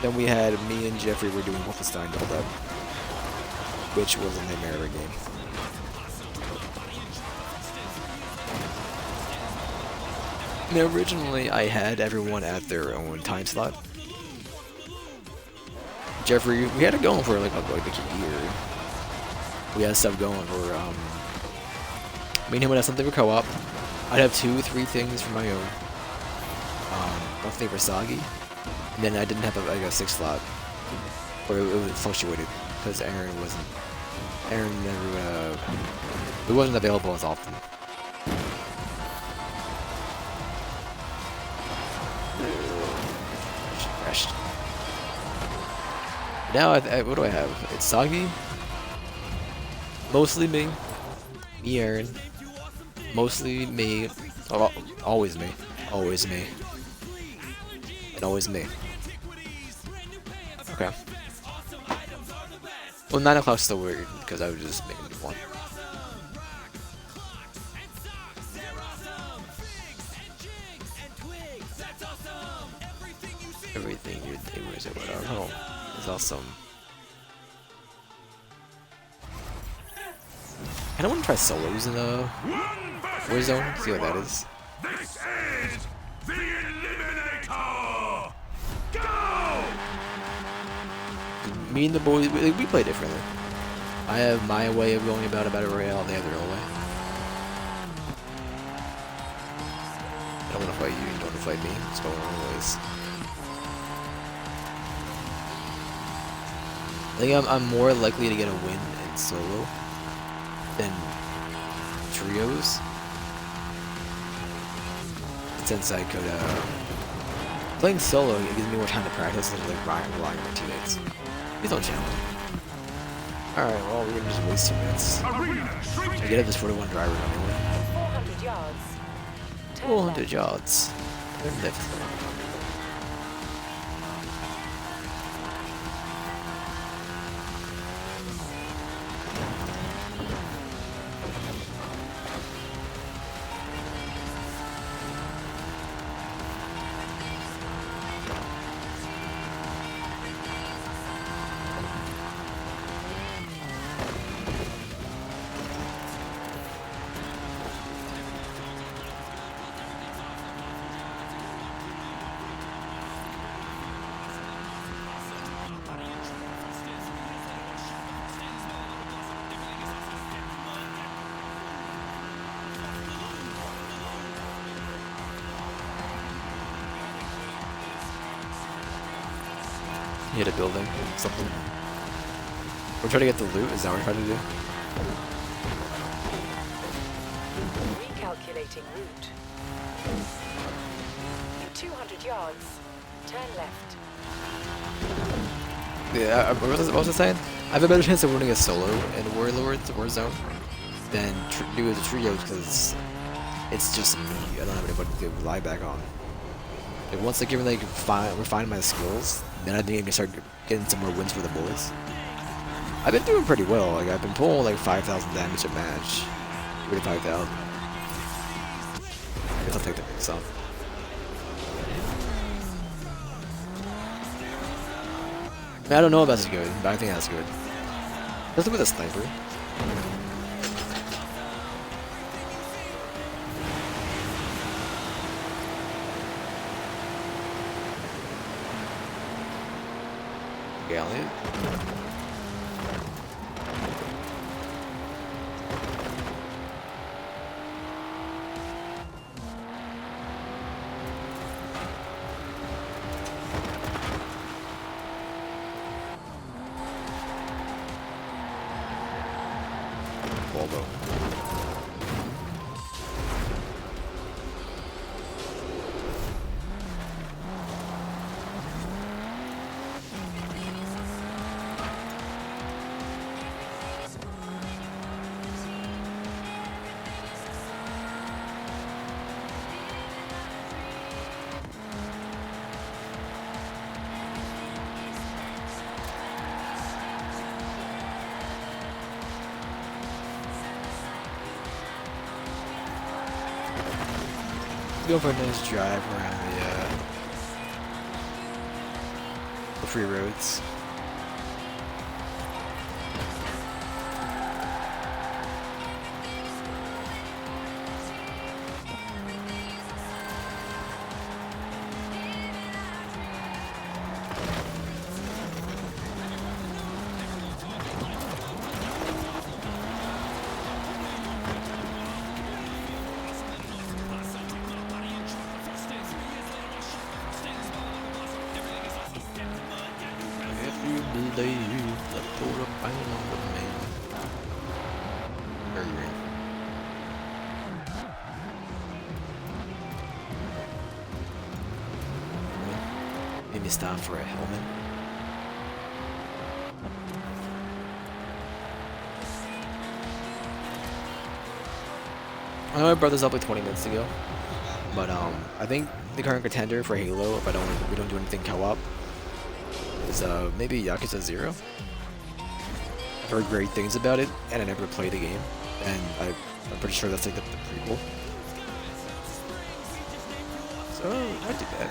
Then we had me and Jeffrey were doing Wolfenstein Build Up, which was a nightmare of a game. Now, originally, I had everyone at their own time slot. Jeffrey, we had it going for like a year. We had stuff going for, me and him would have something for co-op. I'd have 2, 3 things for my own. One thing for Sagi. And then I didn't have like a 6th slot. Or it fluctuated, because Aaron never, it wasn't available as often. Crashed. Now, what do I have? It's Sagi. Mostly me. Me, Aaron. Mostly me. Oh, always me. Always me. And always me. Okay. Well, 9 o'clock's still weird, because I would just make a new one. Everything you do is whatever. Oh, it's awesome. I don't want to try solos in the Warzone. See what that is. This is the Eliminator! Go! Me and the boys, we play differently. I have my way of going about a battle royale. They have their own way. I don't want to fight you. You don't want to fight me. It's going wrong ways. I think I'm more likely to get a win in solo than trios, since I could, playing solo, it gives me more time to practice and like relying on my teammates. Please don't challenge. Alright, well, we're gonna just waste 2 minutes. I get up this 41 driver anyway. 400 yards. 400 yards. Turn left. Hit a building, something. We're trying to get the loot, is that what we're trying to do? Recalculating route. In 200 yards, turn left. Yeah, what was I saying? I have a better chance of winning a solo in Warzone than do as a trio because it's just me. I don't have anybody to rely back on. Like once I give me like refine my skills, then I think I can start getting some more wins for the boys. I've been doing pretty well. Like I've been pulling like 5,000 damage a match, 35,000. I guess I'll take the some. I don't know if that's good, but I think that's good. Let's look at the sniper. Galleon. Volvo. Go for a nice drive around the free roads. If you believe that put a bang on the man. Very green. Maybe stop for a helmet. I know I brought this up like 20 minutes ago, but I think the current contender for Halo, if we don't do anything co-op, is maybe Yakuza 0. I've heard great things about it, and I never played the game, and I'm pretty sure that's like the prequel. So not too bad.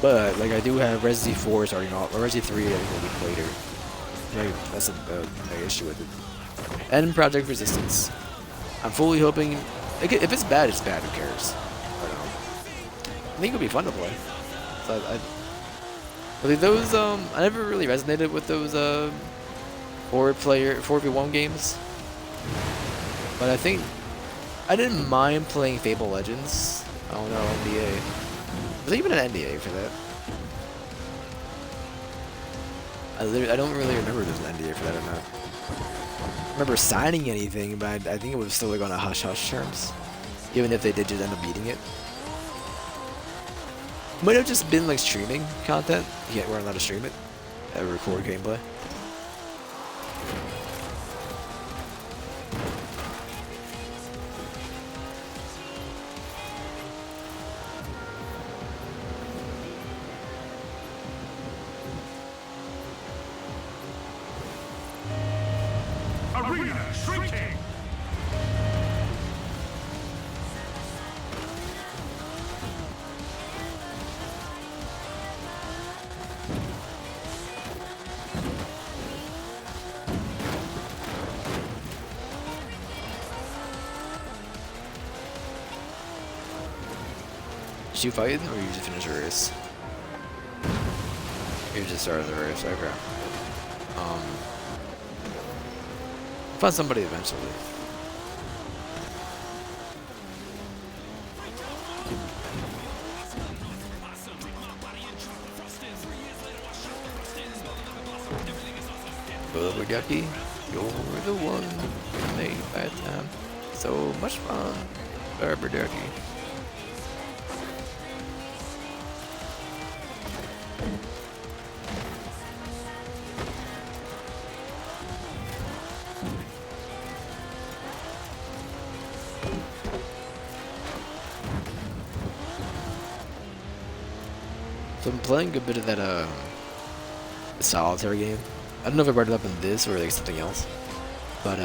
But like I do have Resi 4 starting off, or Resi 3 I think a week later. Right, that's my issue with it. And Project Resistance. I'm fully hoping, if it's bad, it's bad. Who cares? But, I think it'll be fun to play. So I think those I never really resonated with those 4v1 games. But I think I didn't mind playing Fable Legends. I don't know, NDA. Was there even an NDA for that? I don't really remember if there's an NDA for that or not. I remember signing anything, but I think it was still like on a hush-hush terms. Even if they did just end up beating it. Might have just been like streaming content. Yeah, we're allowed to stream it. Record gameplay. Arena shrinking! Did you fight or you just finish the race? You just started the race, okay. Find somebody eventually. Bubba you're the one who made bad time so much fun. Bubba Ducky. So I'm playing a bit of that solitaire game. I don't know if I brought it up in this or like something else, but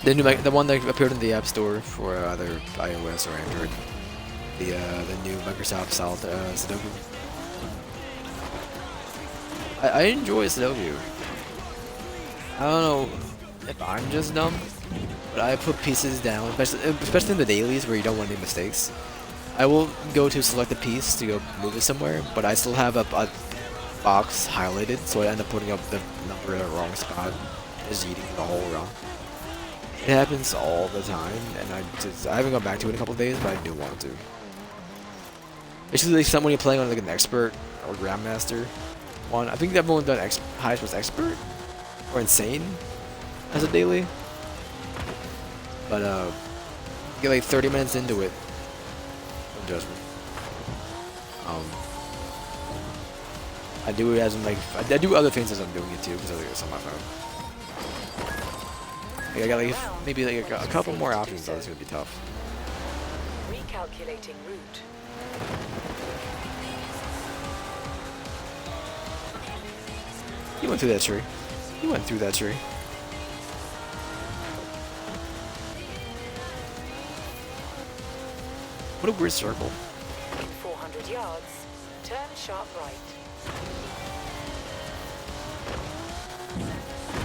the one that appeared in the App Store for either iOS or Android, the new Microsoft Sudoku. I enjoy Sudoku. I don't know if I'm just dumb, but I put pieces down, especially in the dailies where you don't want any mistakes. I will go to select a piece to go move it somewhere, but I still have a box highlighted, so I end up putting up the number in the wrong spot, just eating the hole wrong. It happens all the time, and I haven't gone back to it in a couple of days, but I do want to. It's usually like someone you're playing on like an expert or grandmaster one. I think I've only done highest was expert or insane as a daily, but get like 30 minutes into it. No judgment. I do it as in like I do other things as I'm doing it too because it's on my phone. Like, I got like maybe like a couple more options, so it's gonna be tough. Recalculating route. You went through that tree. You went through that tree. What a weird circle. In 400 yards, turn sharp right.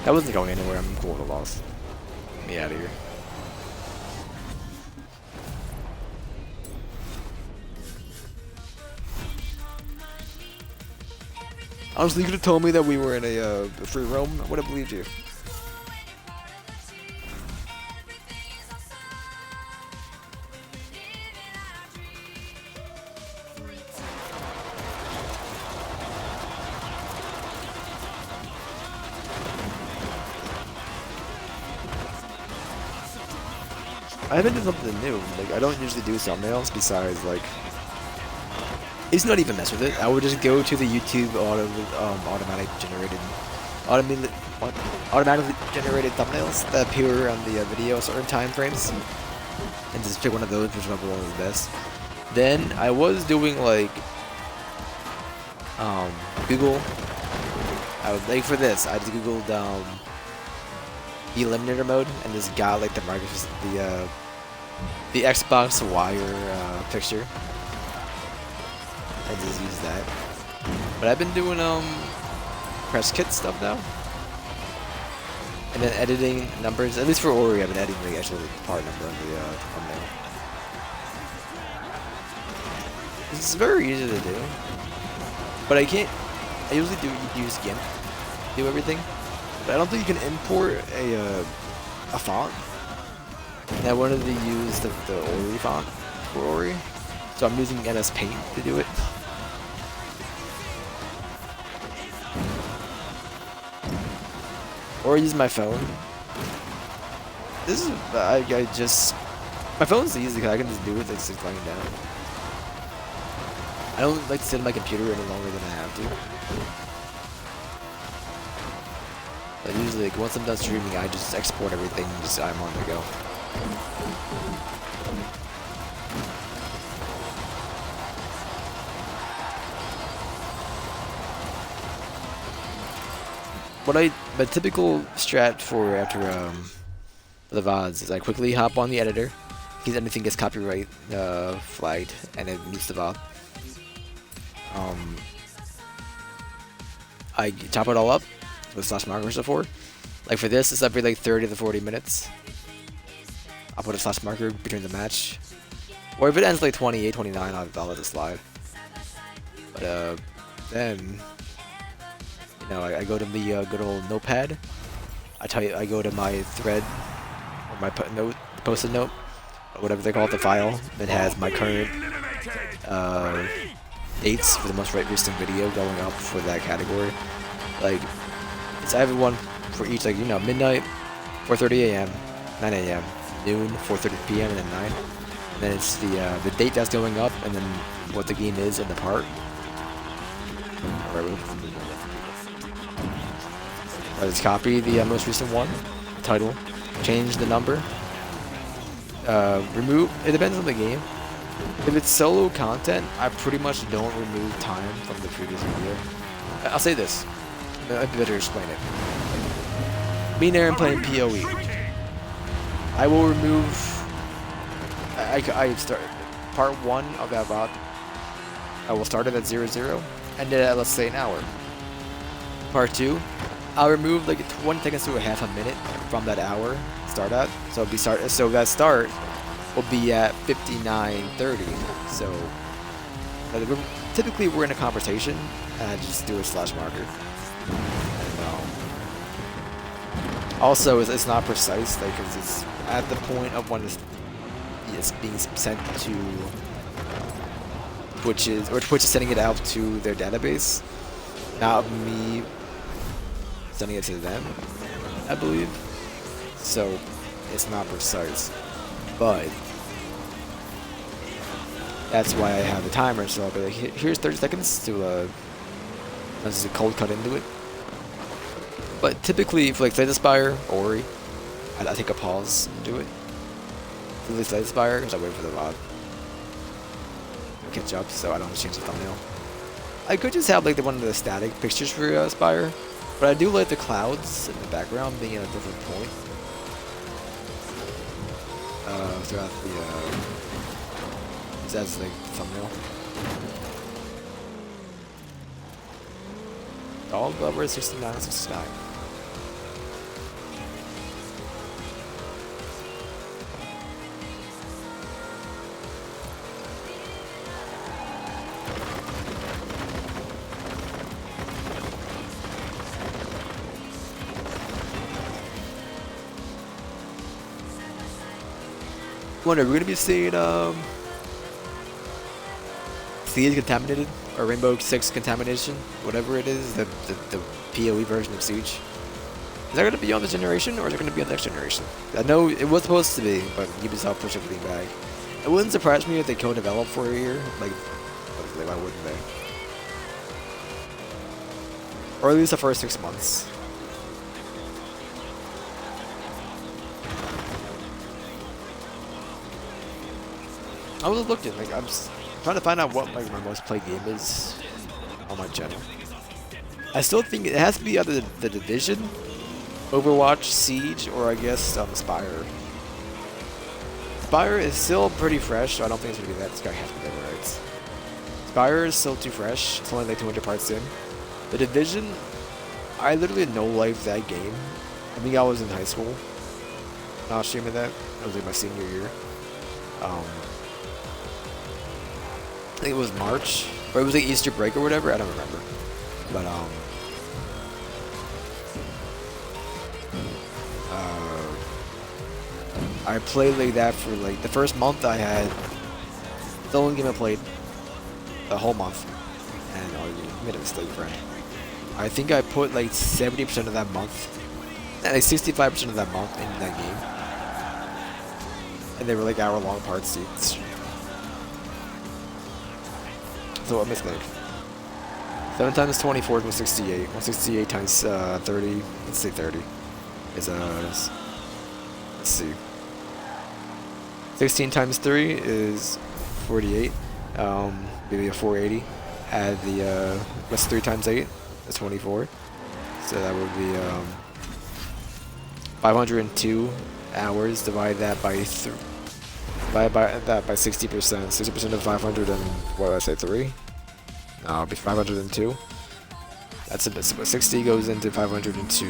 That wasn't going anywhere. I'm cool with the loss. Get me out of here. Honestly, you could have told me that we were in a free roam. I would have believed you. I haven't done something new. Like, I don't usually do thumbnails besides, like, it's not even mess with it. I would just go to the YouTube automatically generated thumbnails that appear on the video at certain time frames, and just pick one of those, which one is best. Then I was doing like Google. I would like for this. I just googled the Eliminator mode and just got like the Xbox wire picture. I just use that. But I've been doing press kit stuff now. And then editing numbers, at least for Ori, I've been editing the actual part number on the thumbnail. It's very easy to do. But I usually use GIMP to do everything. But I don't think you can import a font. And I wanted to use the Ori font for Ori. So I'm using NS Paint to do it. Or use my phone. This is my phone's easy because I can just do it. It's just laying down. I don't like to sit on my computer any longer than I have to. But usually, like, once I'm done streaming, I just export everything and just I'm on the go. My typical strat for after the VODs is I quickly hop on the editor, in case anything gets copyright flagged and it mutes the VOD. I chop it all up with slash markers before. Like for this, it's every like 30 to 40 minutes. I'll put a slash marker between the match. Or if it ends like 28, 29, I'll let it slide. But then, you know, I go to the good old notepad. I go to my thread, or my post-it note, or whatever they call it, the file that has my current dates for the most recent video going up for that category. Like, I have one for each, like, you know, midnight, 4:30 a.m., 9 a.m., noon, 4:30 p.m., and then 9. And then it's the date that's going up, and then what the game is in the part. I just copy the most recent one, title, change the number, remove, it depends on the game. If it's solo content, I pretty much don't remove time from the previous video. I'll say this, I'd better explain it. Me and Aaron playing PoE. I will remove, I start, part 1 of that VOD, I will start it at 00, end it at, let's say, an hour. Part 2, I'll remove like 20 seconds to a half a minute from that hour start at. So it'll be so that start will be at 59:30. So typically we're in a conversation and I just do a slash marker. And, also, it's not precise, like, because it's at the point of when it's being sent to Twitch is sending it out to their database, not me sending it to them, I believe. So it's not precise, but that's why I have the timer. So I'll be like, here's 30 seconds to just a cold cut into it. But typically, for like Slay the Spire, Ori, I take a pause and do it. For Slay the Spire, because I wait for the VOD to catch up, so I don't have to change the thumbnail. I could just have like one of the static pictures for Spire. But I do like the clouds in the background being at a different point throughout as the thumbnail. All over 69, 69. Wonder, we're gonna be seeing Siege Contaminated or Rainbow Six Contamination, whatever it is, the PoE version of Siege. Is that gonna be on this generation or is it gonna be on the next generation? I know it was supposed to be, but Ubisoft pushed everything back. It wouldn't surprise me if they co-develop for a year, like why wouldn't they? Or at least the first 6 months. I was looking, like I'm trying to find out what like my most played game is on my channel. I still think it has to be either the Division, Overwatch, Siege, or I guess Spire. Spire is still pretty fresh, so I don't think it's gonna be that. It's gonna have to be that, right? Spire is still too fresh. It's only like 200 parts in. The Division, I literally no-life that game. I think I was in high school. Not streaming that. That was like my senior year. I think it was March, or it was like Easter break or whatever. I don't remember, but I played like that for like the first month. I had the only game I played the whole month, and I made a mistake, friend. I think I put like 70% of that month, like 65% of that month in that game, and they were like hour-long parts each. So a mistake. 7 times 24 is 168. 168 times 30, let's say 30, is let's see. 16 times 3 is 48. Maybe a 480. Add the what's 3 times 8? That's 24. So that would be 502 hours. Divide that by 3. By that by 60%. 60% of 500 and what did I say? 3? No, it'll be 502. That's a bit. So 60 goes into 502.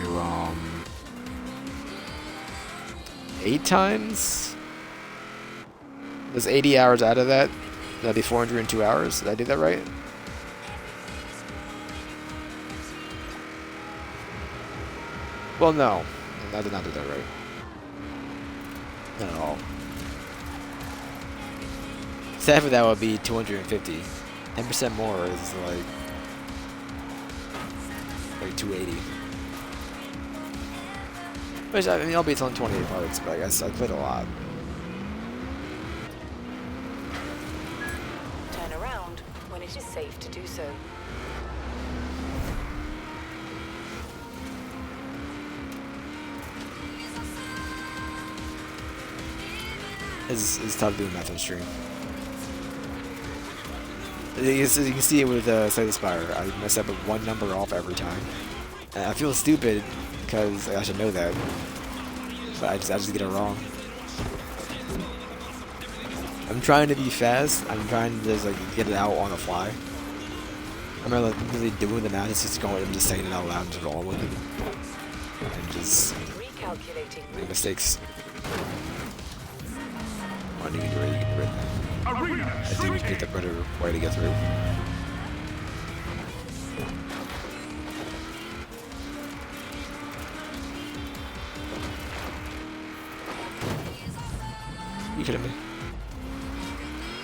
8 times. There's 80 hours out of that. That'd be 402 hours. Did I do that right? Well, no. I did not do that right. Not at all. Half of that would be 250. 10% more is like 280. Which, I mean, it's only 28 parts, but I guess I played a lot. Turn around when it is safe to do so. It's tough doing math on stream. You can see it with Slay the Spire. I mess up with one number off every time. And I feel stupid because I should know that, but I just get it wrong. I'm trying to be fast. I'm trying to just like get it out on the fly. I'm not like really doing the math. It's just going. I'm just saying it out loud and just rolling with it, and just make mistakes. Oh, you can do it. You can do it. I think we picked a better way to get through. You kidding me?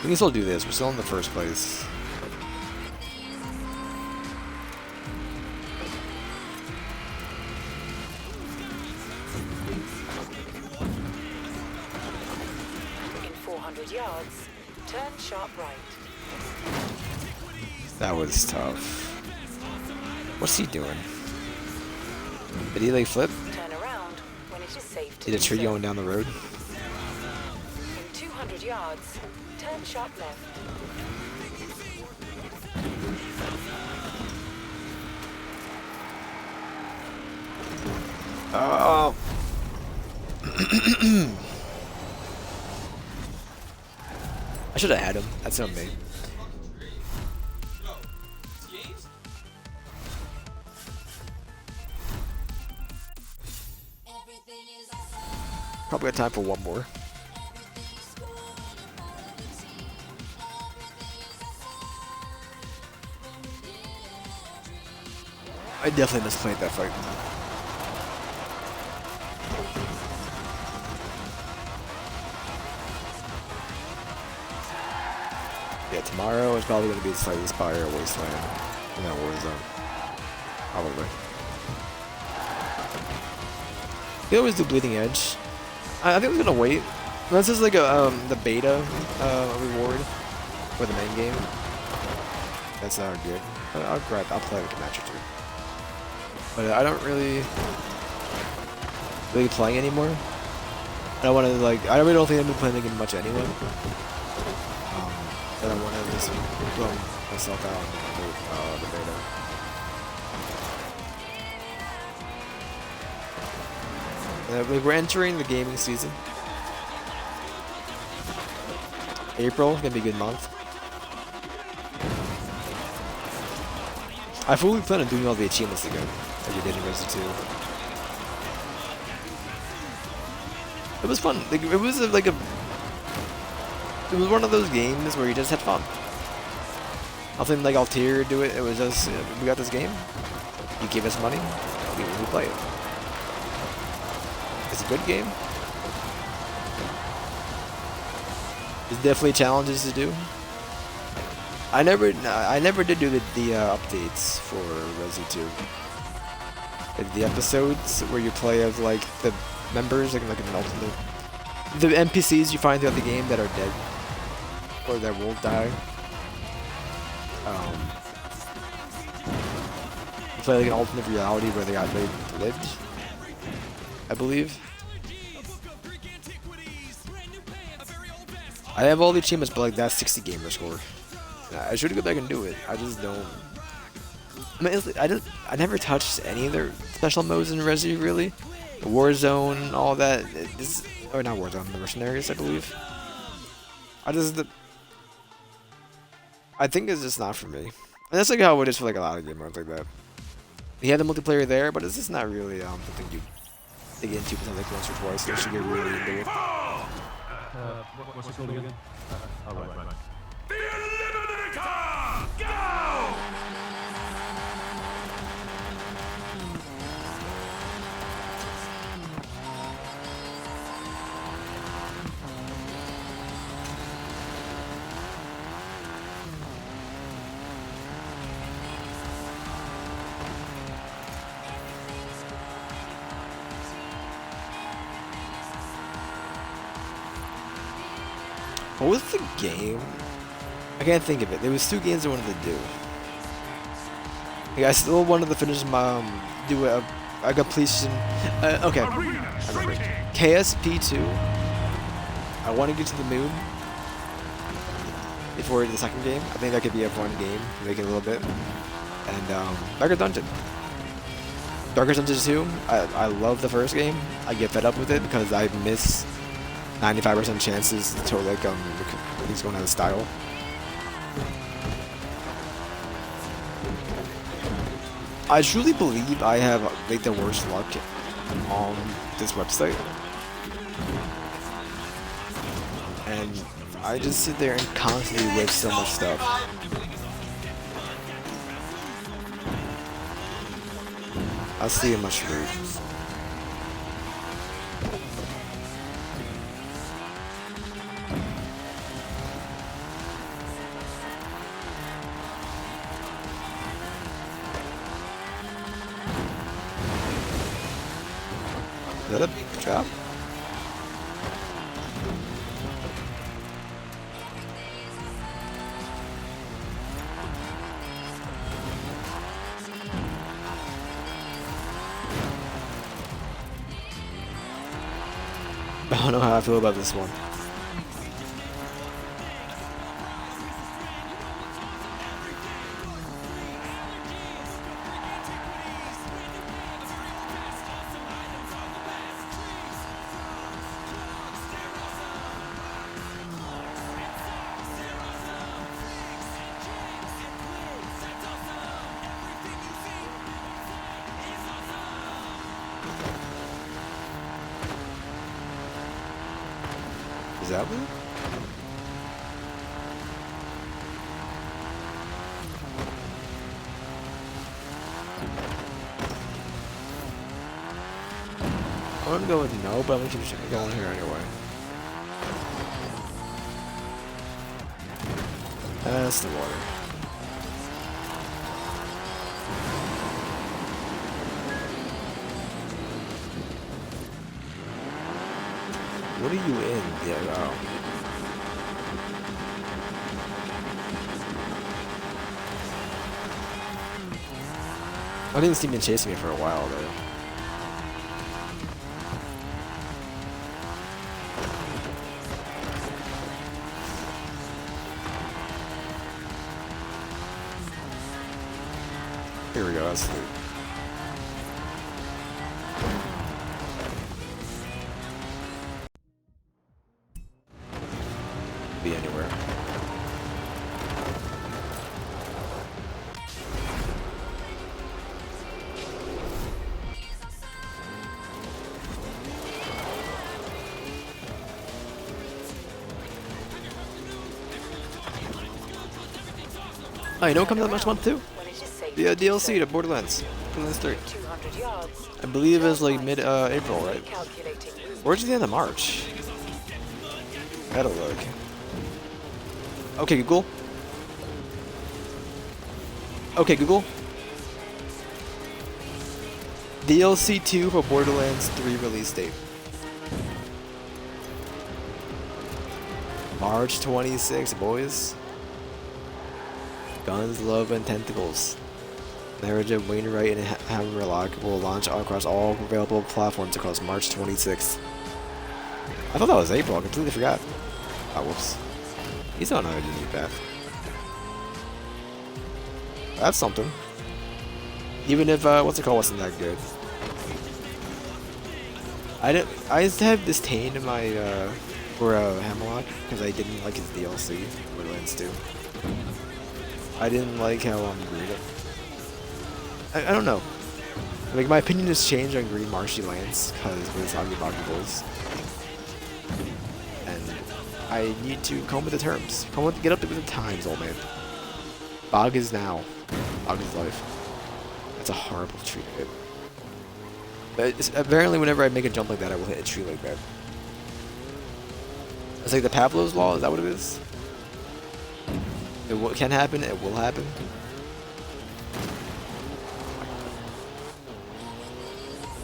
We can still do this. We're still in the first place. In 400 yards, turn sharp right. That was tough. What's he doing? Did he like flip? Turn around when it is safe to Did a do tree so. going down the road? In 200 yards, turn sharp left. Oh. I should have had him. That's on me. Probably got time for one more. I definitely misplayed that fight. Yeah, tomorrow is probably going to be Slightly Spire or Wasteland in that Warzone. Probably. They always do Bleeding Edge. I think I'm going to wait. This is like the beta reward for the main game. That's not good. I'll play like a match or two. But I don't really playing anymore. I don't want to I really don't think I'm playing the game much anyway. But I want to just blow myself out on the beta. We're entering the gaming season. April is gonna be a good month. I fully plan on doing all the achievements again, like we did in Resident 2. It was fun. Like, it was one of those games where you just had fun. Nothing like ulterior to it. It was just we got this game. You give us money, we play it. It's a good game. There's definitely challenges to do. I never did do the updates for Resi 2. Like the episodes where you play as like the members, like an alternate. The NPCs you find throughout the game that are dead or that will die. You play like an alternate reality where they lived, I believe. I have all the achievements, but like that's 60 gamer score. I should go back and do it. I just don't. I mean, I never touched any of their special modes in Resi really. Warzone, all that. Or not Warzone, the Mercenaries, I believe. I think it's just not for me. And that's like how it is for like a lot of game modes like that. You have the multiplayer there, but it's just not really something you dig into like once or twice. So you should get really into it. What's it called again? Right. The Eliminator! Go! What was the game? I can't think of it. There was 2 games I wanted to do. Like, I still wanted to finish my do a completion. Okay, I remember. KSP2. I want to get to the moon before the second game. I think that could be a fun game. Make it a little bit. And Darker Dungeon. Darker Dungeon 2. I love the first game. I get fed up with it because I miss 95% chances to like he's going out of style. I truly believe I have like the worst luck on this website, and I just sit there and constantly waste so much stuff. I'll see how much food. Is that a trap? I don't know how I feel about this one. Is that what? I'm gonna go with no, but I'm gonna keep going here anyway. That's the water. What are you in? Yeah, oh. I didn't see him chasing me for a while though. Here we go, that's the be anywhere. Oh, you know what comes out next month too? When it is safe The to do DLC to so. Borderlands 3. 200 yards. I believe it's like Turn mid right. April, right? Calculating movement. Or is it the end of March? I gotta look. Okay, Google. Okay, Google. DLC 2 for Borderlands 3 release date. March 26, boys. Guns, Love, and Tentacles. Marriage of Wainwright and Hammerlock will launch across all available platforms across March 26th. I thought that was April. I completely forgot. Oh, whoops. He's on a unique path. That's something. Even if what's it called wasn't that good. I just have disdain in my for Hammerlock because I didn't like his DLC Borderlands 2. I didn't like how green it. I don't know. Like my opinion has changed on Green Marshy Lands because of his Huggy Boggy Bulls. And I need to come with the terms. Get up with the times, old man. Bog is now. Bog is life. That's a horrible tree to hit. But apparently whenever I make a jump like that, I will hit a tree like that. It's like the Pavlov's Law, is that what it is? It can happen, it will happen.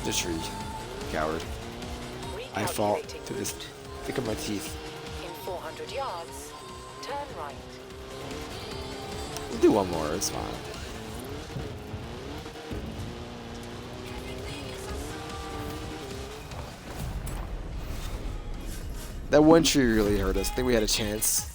The tree. Coward. I fought to this thick of my teeth. In 400 yards, turn right. We'll do one more, it's fine. That one tree really hurt us. I think we had a chance.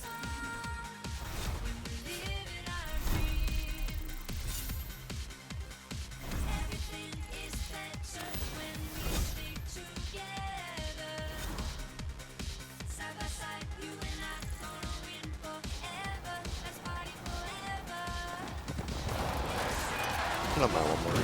I don't mind one more.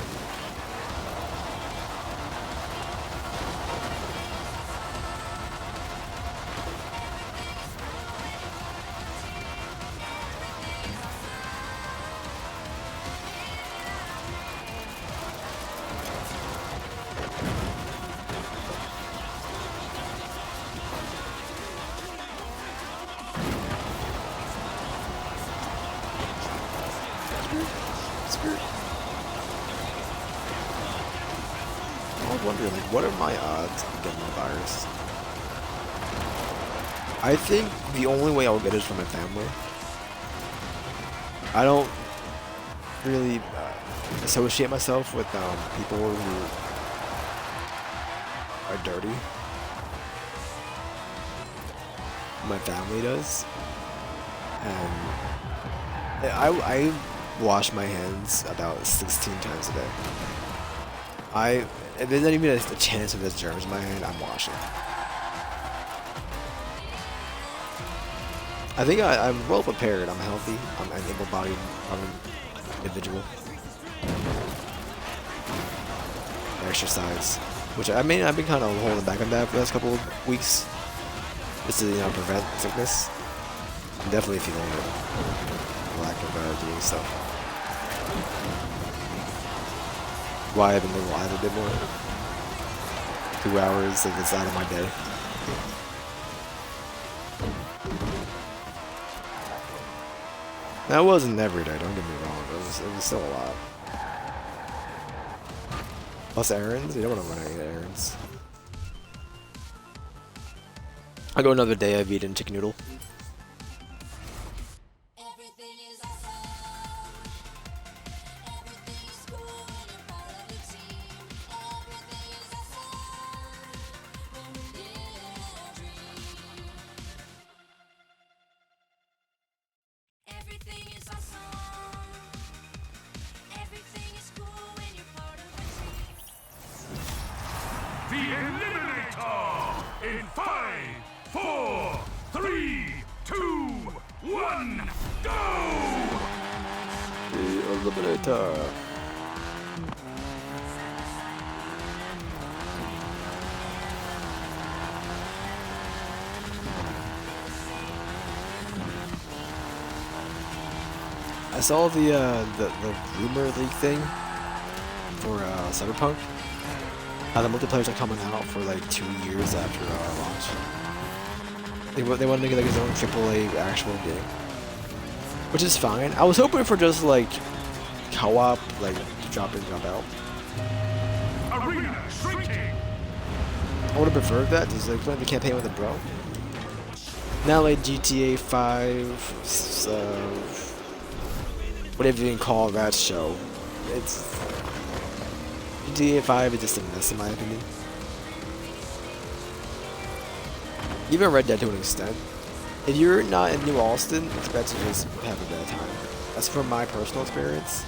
I was wondering, like, what are my odds of getting the virus? I think the only way I'll get it is from my family. I don't really associate myself with people who are dirty. My family does. And I wash my hands about 16 times a day. If there's not even a chance of there's germs in my hand, I'm washing. I think I'm well prepared. I'm healthy. I'm an able-bodied individual. I exercise, which I mean I've been kind of holding back on that for the last couple of weeks. just to prevent sickness. I'm definitely feeling it. Lack of doing stuff. Why I've been able to lie a bit more. 2 hours of this out of my day. That wasn't every day, don't get me wrong. It was still a lot. Plus errands? You don't want to run any errands. I'll go another day of eating chicken noodle. The Eliminator! In 5, 4, 3, 2, 1, go! The Eliminator. I saw the rumor leak thing for Cyberpunk. How the multiplayers are coming out for like 2 years after launch. They want to make it like his own AAA actual game, which is fine. I was hoping for just like co-op, like drop in, drop out. Arena shrinking! I would have preferred that, just like playing the campaign with a bro. Now like GTA 5, whatever you can call that show, it's GTA 5 is just a mess in my opinion. Even Red Dead to an extent. If you're not in New Austin, expect to just have a bad time. That's from my personal experience.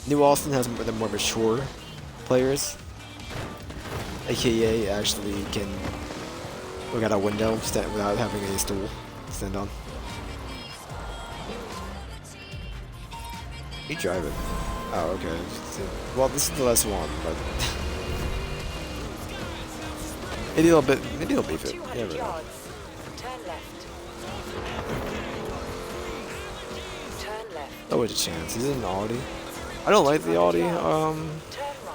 New Austin has the more mature players, aka actually can look out a window without having a stool to stand on. You driving? Oh, okay. Well, this is the last one, but maybe he'll beef it. 200 yards. Turn left. Turn left. Oh, wait a chance. He's in an Audi. I don't like the Audi Turn right.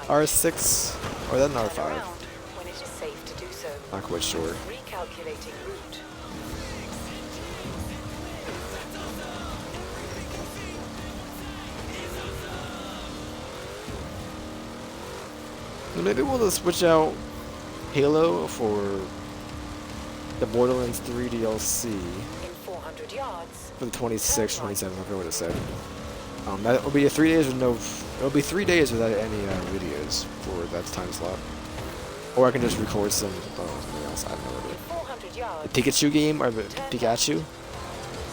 R6 or that an Turn R5. around when it is safe to do so. Not quite sure. Recalculating route. Maybe we'll just switch out Halo for the Borderlands 3 DLC In 400 yards. for the 26th, 27th, I forget what it said. That will be 3 days with no. It'll be 3 days without any videos for that time slot. Or I can just record something else. I don't know what it is. 400 yards. The Pikachu game or the Pikachu,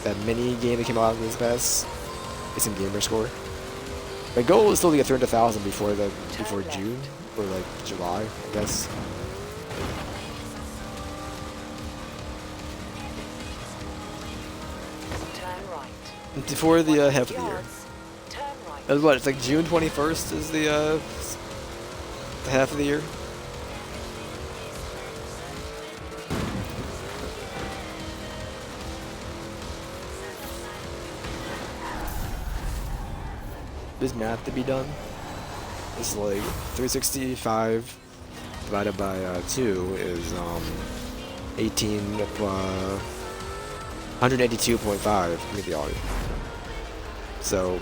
that mini game that came out in this past. It's in gamer score. My goal is still to get 300,000 before June or like July, I guess. Turn right. Before the half of the year. Yards. Turn right. That's what? It's like June 21st is the half of the year. There's math to be done. It's like 365 divided by 2 is 182.5 to get the Audi. So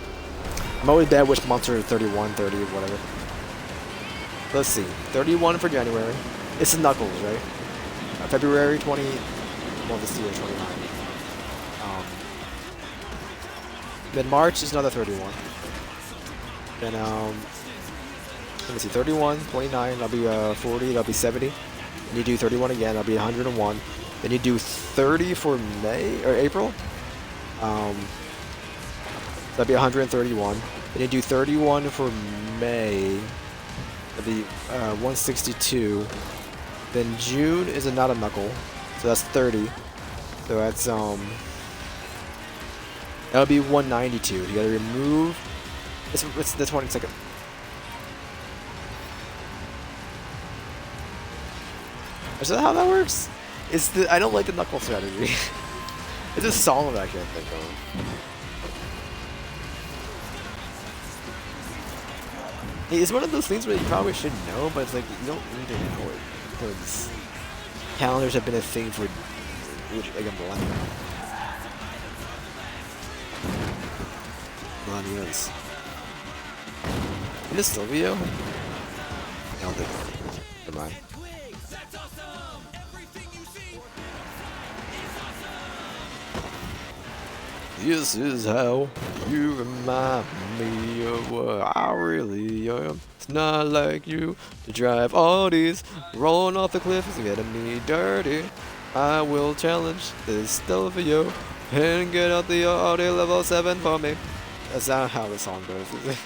I'm always bad which months are 31, 30, whatever. Let's see. 31 for January. This is Knuckles, right? February 20. Well, this year 29. Then March is another 31. Then let me see, 31, 29, that'll be 40, that'll be 70. Then you do 31 again, that'll be 101. Then you do 30 for May or April. That'll be 131. Then you do 31 for May. That'll be 162. Then June is not a knuckle, so that's 30. So that's that'll be 192. You gotta remove. It's the 22nd. Is that how that works? It's the I don't like the knuckle strategy. It's a song that I can't think of. It's one of those things where you probably should know, but it's like you don't need to know it because calendars have been a thing for like a millennium. Millennials. In the Silvio? I don't think. Never mind. This is how you remind me of what I really am. It's not like you to drive all these rolling off the cliff is getting me dirty. I will challenge this Stelvio and get out the audio level 7 for me. That's not how the song goes, is it?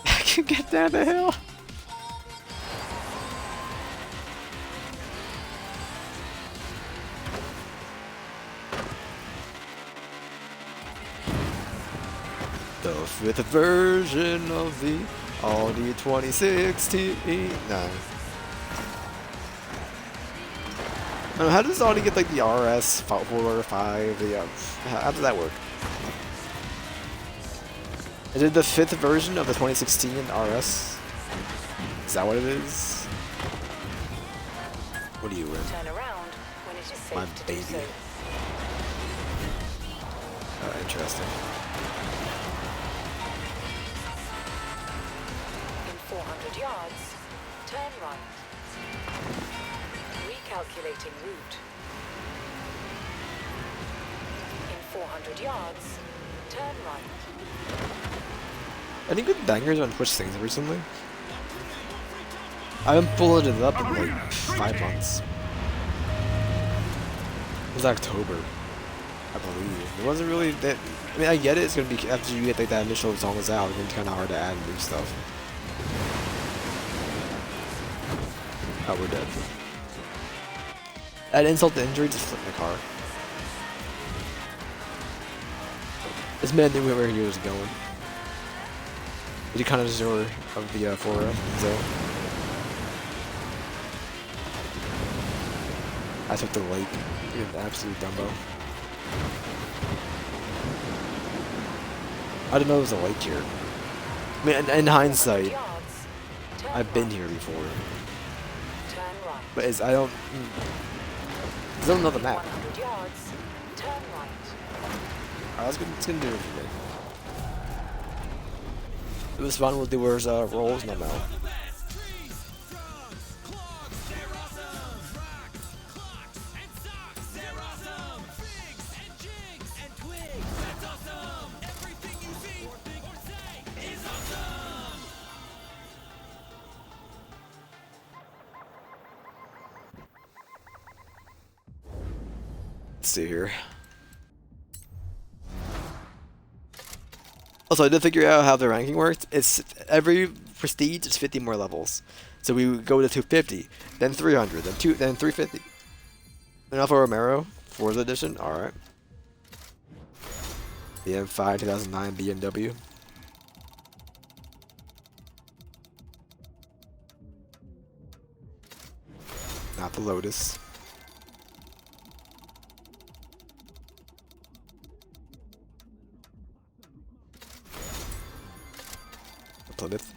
I can get down the hill. The 5th version of the Audi 2016. No. How does Audi get like the RS 4 or 5? How does that work? Is it the 5th version of the 2016 RS? Is that what it is? What are you in? Turn around when it is safe My to baby. do so. Interesting. In 400 yards, turn right. Recalculating route. In 400 yards, turn right. Any good bangers on Twitch things recently? I haven't pulled it up in like 5 months. It was October, I believe. It wasn't really that. I mean, I get it. It's gonna be after you get like that initial song is out. It's gonna be kind of hard to add new stuff. Oh, we're dead. Add insult to injury, just flip my car. This man knew where he was going. He kind of zero of the Forza. So I took the lake. You're an absolute Dumbo. I didn't know there was a lake here. I mean, in hindsight, I've been here before. Turn right. But it's, I don't know the map. 100 yards, turn right. Alright, that's gonna do it for me. It was fun with the words rolls, no matter. Let's see here. Also, I did figure out how the ranking works. It's every prestige is 50 more levels. So we would go to 250, then 300, then 350. And Alfa Romero, Forza Edition, alright. The M5 2009 BMW. Not the Lotus. The Plymouth.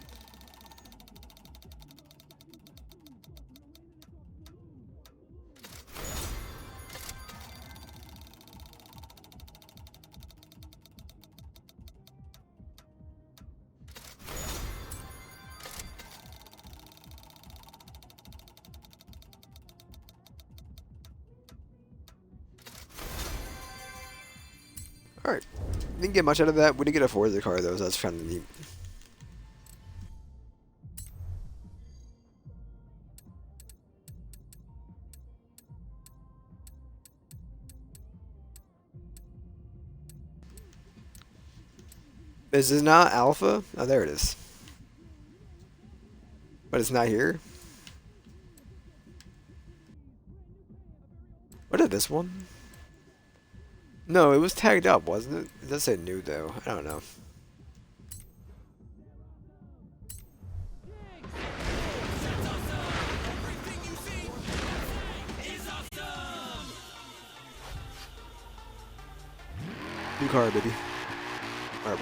Alright. Didn't get much out of that. We did get a Forza car though, so that's kind of neat. Is this not Alpha? Oh, there it is. But it's not here? What is this one? No, it was tagged up, wasn't it? It does say new, though. I don't know. New car, baby.